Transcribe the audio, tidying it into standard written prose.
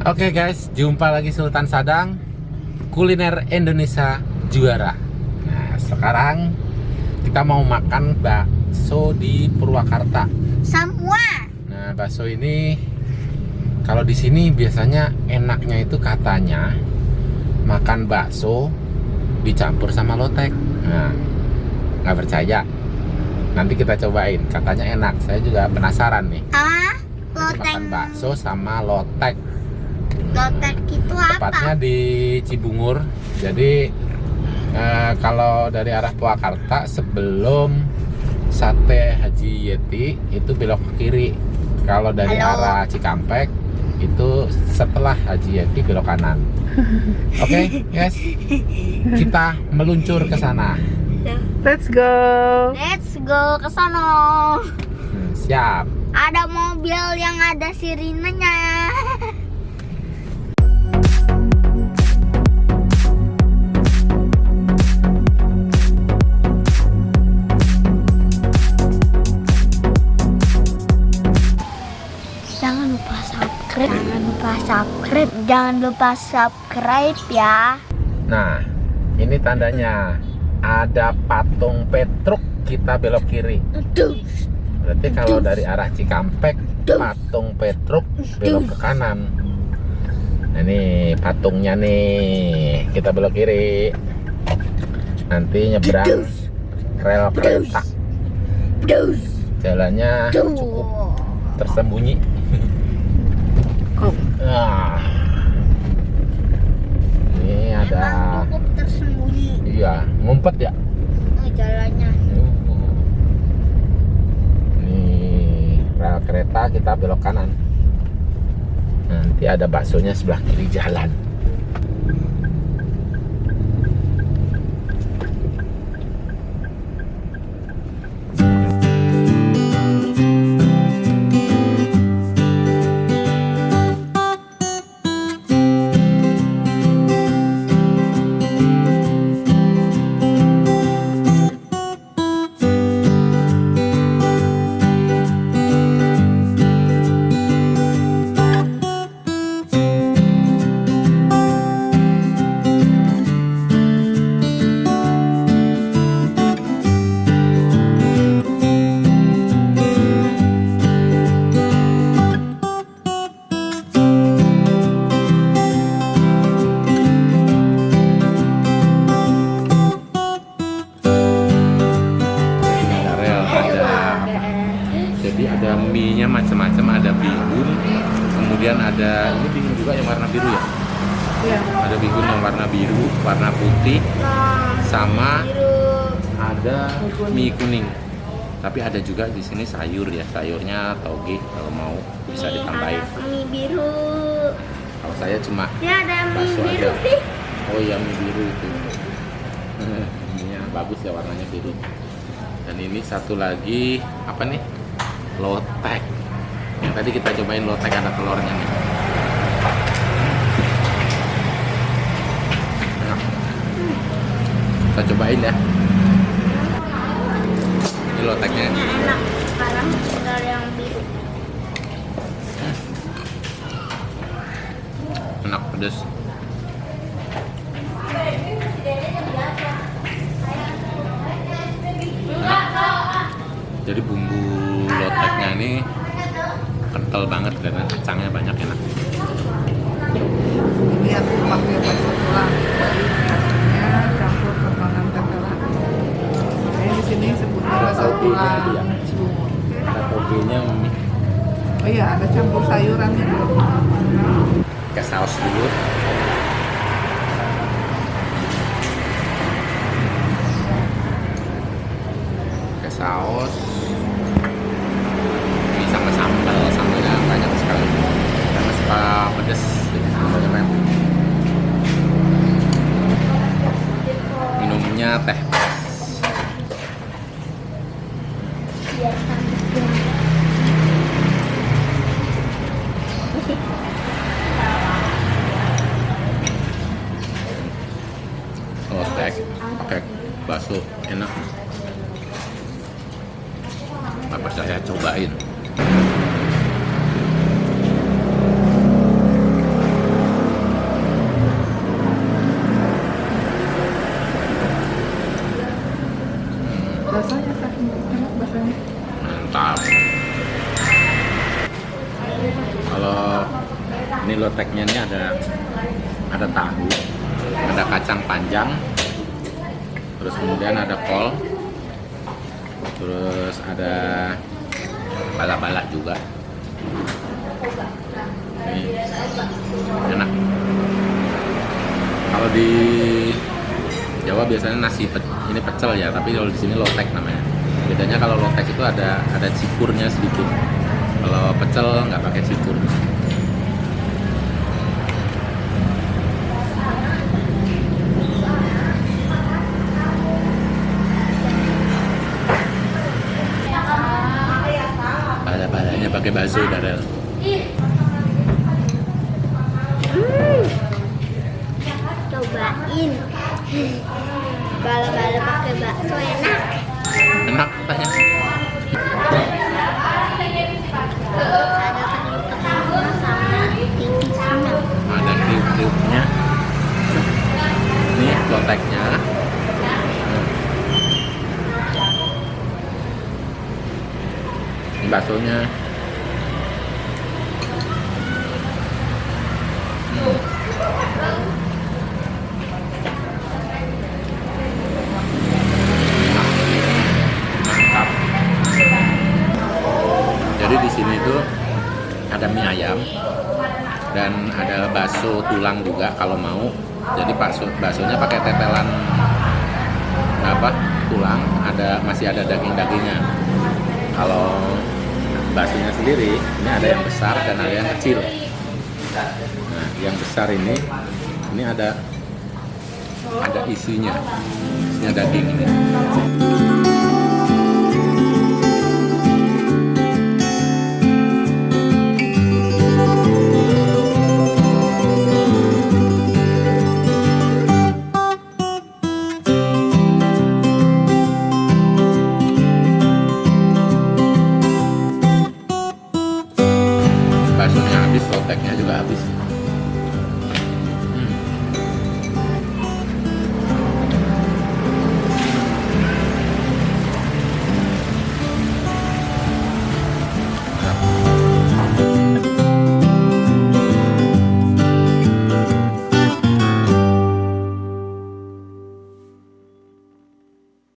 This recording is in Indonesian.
Oke guys, jumpa lagi Sultan Sadang, kuliner Indonesia juara. Nah, sekarang kita mau makan bakso di Purwakarta. Semua. Nah, bakso ini kalau di sini biasanya enaknya itu katanya makan bakso dicampur sama lotek. Nah, nggak percaya? Nanti kita cobain. Katanya enak. Saya juga penasaran nih. Lotek. Makan bakso sama lotek. Lotek itu Tepatnya apa? di Cibungur. Jadi kalau dari arah Purwakarta sebelum Sate Haji Yeti itu belok ke kiri. Kalau dari arah Cikampek itu setelah Haji Yeti belok kanan. Oke, guys, kita meluncur ke sana. Let's go. Let's go ke sono. Siap. Ada mobil yang ada sirinenya. Jangan lupa subscribe ya. Nah, ini tandanya ada patung Petruk, kita belok kiri. Berarti kalau dari arah Cikampek, patung Petruk belok ke kanan. Nah, ini patungnya nih, kita belok kiri. Nanti nyebrang rel kereta. Jalannya cukup tersembunyi. Nah, ini ada. Emang cukup tersembunyi. Iya, ngumpet ya. Jalannya. Nih rel kereta, kita belok kanan. Nanti ada baksonya sebelah kiri jalan. Jadi ada mie-nya macam-macam, ada bihun, kemudian ada ini bihun juga yang warna biru ya. Iya. Ada bihun yang warna biru, warna putih, sama ada mie kuning. Tapi ada juga di sini sayur ya, sayurnya toge kalau mau bisa ditambahin. Ada mie biru. Kalau saya cuma Ya ada mie bakso biru aja. sih. Oh iya, mie biru itu. Mie-nya bagus ya, warnanya biru. Dan ini satu lagi apa nih? Lotek. Yang tadi kita cobain lotek, ada telurnya nih. Nah, kita cobain ya. Ini loteknya. Enak. Sekarang tinggal yang biru. Enak, pedas. Jadi bumbu loteknya ini kental banget karena kacangnya banyak, enak. Lihat pakai bakso tulang. Nasinya campur potongan tetelan. Saya di sini sebutnya bakso tulang Cibungur. Ada togenya mie. Oh iya, ada campur sayurannya juga. Ke saus dulu. Ke saus. Ini sama sambal, sambalnya banyak sekali. Karena suka pedas, jadi sambalnya banyak. Minumnya teh. Lotek pakai bakso enak. Ini loteknya ini ada tahu, ada kacang panjang, terus kemudian ada kol, terus ada bala-bala juga. Ini enak. Kalau di Jawa biasanya ini pecel ya, tapi kalau di sini lotek namanya. Bedanya kalau lotek itu ada cikurnya sedikit. Kalau pecel nggak pakai cikur. Bala-balanya pakai bakso, Darel. Cobain. Bala-bala pakai bakso enak. Enak katanya. Ada kentang sama tipisnya. Ada kriuk-kriuknya. Ini loteknya. Ini baksonya. Mantap. Jadi di sini tuh ada mie ayam dan ada bakso tulang juga kalau mau. Jadi baksonya pakai tetelan tulang, masih ada daging-dagingnya. Kalau baksonya sendiri ini ada yang besar dan ada yang kecil. Nah, yang besar ini ada isinya daging ini. Baksonya habis, loteknya juga habis.